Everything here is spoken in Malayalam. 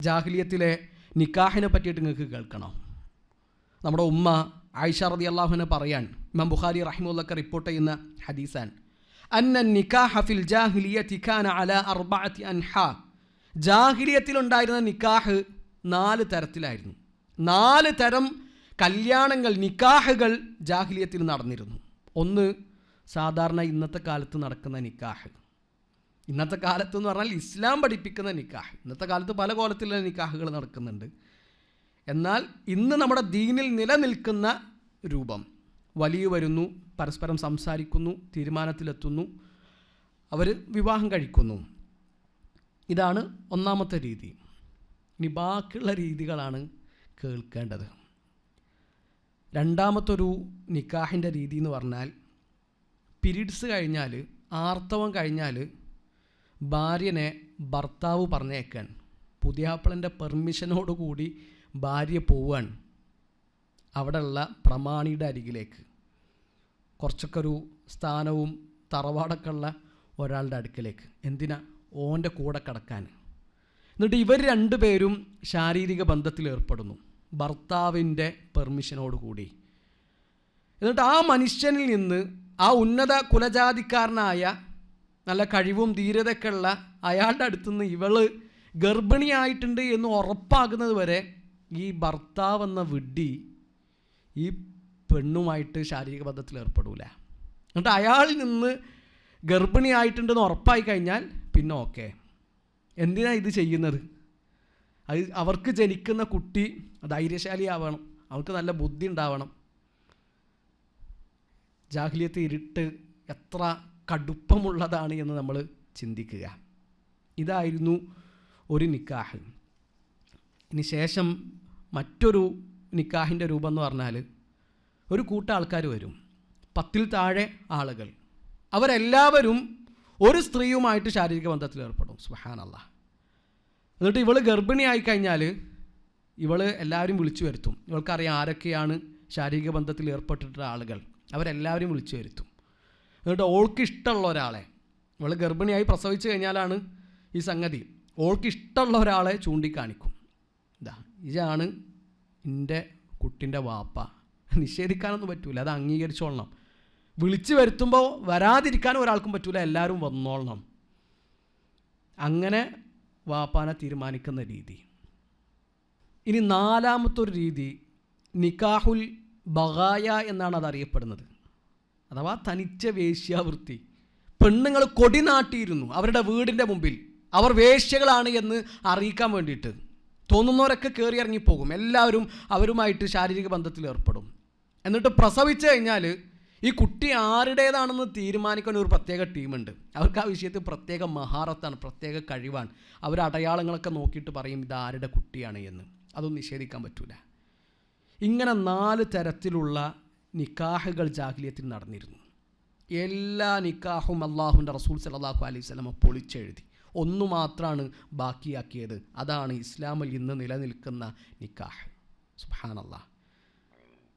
ജാഹിലിയത്തിലെ നിക്കാഹിനെ പറ്റിയിട്ട് നിങ്ങൾക്ക് കേൾക്കണം. നമ്മുടെ ഉമ്മ ആയിഷ റളിയല്ലാഹു അൻഹ പറയാൻ, ഇമാം ബുഖാരി റഹിമഹുല്ലാഹ് റിപ്പോർട്ട് ചെയ്യുന്ന ഹദീസാൻ, അന്ന നിക്കാഹ ഫിൽ ജാഹിലിയത്തി കാന അലാ അർബഅത്തി അൻഹാ. ജാഹിലിയത്തിലുണ്ടായിരുന്ന നിക്കാഹ് 4 തരത്തിലായിരുന്നു. 4 തരം കല്യാണങ്ങൾ, നിക്കാഹുകൾ ജാഹിലിയത്തിൽ നടന്നിരുന്നു. ഒന്ന്, സാധാരണ ഇന്നത്തെ കാലത്ത് നടക്കുന്ന നിക്കാഹ്. ഇന്നത്തെ കാലത്ത് എന്ന് പറഞ്ഞാൽ ഇസ്ലാം പഠിപ്പിക്കുന്ന നിക്കാഹ്. ഇന്നത്തെ കാലത്ത് പല കോലത്തിലുള്ള നിക്കാഹുകൾ നടക്കുന്നുണ്ട്. എന്നാൽ ഇന്ന് നമ്മുടെ ദീനിൽ നിലനിൽക്കുന്ന രൂപം, വലിയ വരുന്നു, പരസ്പരം സംസാരിക്കുന്നു, തീരുമാനത്തിലെത്തുന്നു, അവർ വിവാഹം കഴിക്കുന്നു. ഇതാണ് ഒന്നാമത്തെ രീതി. ഇനി ബാക്കിയുള്ള രീതികളാണ് കേൾക്കേണ്ടത്. രണ്ടാമത്തൊരു നിക്കാഹിൻ്റെ രീതി എന്ന് പറഞ്ഞാൽ, പീരീഡ്സ് കഴിഞ്ഞാൽ, ആർത്തവം കഴിഞ്ഞാൽ ഭാര്യനെ ഭർത്താവ് പറഞ്ഞേക്കാൻ, പുതിയാപ്പിളൻ്റെ പെർമിഷനോടുകൂടി ഭാര്യ പോവാൻ അവിടെയുള്ള പ്രമാണിയുടെ അരികിലേക്ക്, കുറച്ചൊക്കെ ഒരു സ്ഥാനവും തറവാടൊക്കെ ഉള്ള ഒരാളുടെ അടുക്കലേക്ക്. എന്തിനാ? ഓൻ്റെ കൂടെ കിടക്കാൻ. എന്നിട്ട് ഇവർ 2 പേരും ശാരീരിക ബന്ധത്തിൽ ഏർപ്പെടുന്നു ഭർത്താവിൻ്റെ പെർമിഷനോടുകൂടി. എന്നിട്ട് ആ മനുഷ്യനിൽ നിന്ന്, ആ ഉന്നത കുലജാതിക്കാരനായ നല്ല കഴിവും ധീരതയൊക്കെ ഉള്ള അയാളുടെ അടുത്തുനിന്ന് ഇവള് ഗർഭിണിയായിട്ടുണ്ട് എന്ന് ഉറപ്പാകുന്നത് വരെ ഈ ഭർത്താവ് എന്ന വിഡ്ഢി ഈ പെണ്ണുമായിട്ട് ശാരീരിക ബന്ധത്തിൽ ഏർപ്പെടില്ല. എന്നിട്ട് അയാളിൽ നിന്ന് ഗർഭിണിയായിട്ടുണ്ടെന്ന് ഉറപ്പായി കഴിഞ്ഞാൽ പിന്നെ ഓക്കെ. എന്തിനാണ് ഇത് ചെയ്യുന്നത്? അത് അവർക്ക് ജനിക്കുന്ന കുട്ടി ധൈര്യശാലിയാവണം, അവർക്ക് നല്ല ബുദ്ധി ഉണ്ടാവണം. ജാഹിലിയത്ത് ഇരുട്ട് എത്ര കടുപ്പമുള്ളതാണ് എന്ന് നമ്മൾ ചിന്തിക്കുക. ഇതായിരുന്നു ഒരു നിക്കാഹ്. ഇനി ശേഷം മറ്റൊരു നിക്കാഹിൻ്റെ രൂപം എന്ന് പറഞ്ഞാൽ, ഒരു കൂട്ടം ആൾക്കാർ വരും, 10-ൽ താഴെ ആളുകൾ. അവരെല്ലാവരും ഒരു സ്ത്രീയുമായിട്ട് ശാരീരിക ബന്ധത്തിൽ ഏർപ്പെടും. സുബ്ഹാനല്ലാഹ്. എന്നിട്ട് ഇവൾ ഗർഭിണിയായി കഴിഞ്ഞാൽ ഇവൾ എല്ലാവരും വിളിച്ചു വരുത്തും. ഇവൾക്കറിയാം ആരൊക്കെയാണ് ശാരീരിക ബന്ധത്തിൽ ഏർപ്പെട്ടിട്ടുള്ള ആളുകൾ. അവരെല്ലാവരും വിളിച്ചു വരുത്തും. എന്നിട്ട് ഓൾക്ക് ഇഷ്ടമുള്ള ഒരാളെ, ഇവൾ ഗർഭിണിയായി പ്രസവിച്ച് കഴിഞ്ഞാലാണ് ഈ സംഗതി, ഓൾക്ക് ഇഷ്ടമുള്ള ഒരാളെ ചൂണ്ടിക്കാണിക്കും. ഇതാണ് എൻ്റെ കുട്ടിൻ്റെ വാപ്പ. നിഷേധിക്കാനൊന്നും പറ്റൂല, അത് അംഗീകരിച്ചോളണം. വിളിച്ചു വരുത്തുമ്പോൾ വരാതിരിക്കാനും ഒരാൾക്കും പറ്റൂല, എല്ലാവരും വന്നോളണം. അങ്ങനെ വാപ്പാനെ തീരുമാനിക്കുന്ന രീതി. ഇനി 4മത്തൊരു രീതി നിക്കാഹുൽ ബഗായ എന്നാണ് അതറിയപ്പെടുന്നത്. അഥവാ തനിച്ച വേശ്യാവൃത്തി. പെണ്ണുങ്ങൾ കൊടി നാട്ടിയിരുന്നു അവരുടെ വീടിൻ്റെ മുമ്പിൽ, അവർ വേശ്യകളാണ് എന്ന് അറിയിക്കാൻ വേണ്ടിയിട്ട്. തോന്നുന്നവരൊക്കെ കയറി ഇറങ്ങിപ്പോകും, എല്ലാവരും അവരുമായിട്ട് ശാരീരിക ബന്ധത്തിൽ ഏർപ്പെടും. എന്നിട്ട് പ്രസവിച്ചു കഴിഞ്ഞാൽ ഈ കുട്ടി ആരുടേതാണെന്ന് തീരുമാനിക്കാൻ ഒരു പ്രത്യേക ടീമുണ്ട്. അവർക്ക് ആ വിഷയത്തിൽ പ്രത്യേക മഹാറത്താണ്, പ്രത്യേക കഴിവാണ്. അവർ അടയാളങ്ങളൊക്കെ നോക്കിയിട്ട് പറയും ഇത് ആരുടെ കുട്ടിയാണ് എന്ന്. അതൊന്നും നിഷേധിക്കാൻ പറ്റൂല. ഇങ്ങനെ 4 തരത്തിലുള്ള നിക്കാഹുകൾ ജാഹിലിയത്തിൽ നടന്നിരുന്നു. എല്ലാ നിക്കാഹും അള്ളാഹുവിൻ്റെ റസൂൽ സല്ലല്ലാഹു അലൈഹി വസല്ലം പൊളിച്ചെഴുതി. ഒന്നു മാത്രമാണ് ബാക്കിയാക്കിയത്. അതാണ് ഇസ്ലാമിൽ ഇന്ന് നിലനിൽക്കുന്ന നിക്കാഹ്. സുബ്ഹാനല്ലാഹ്.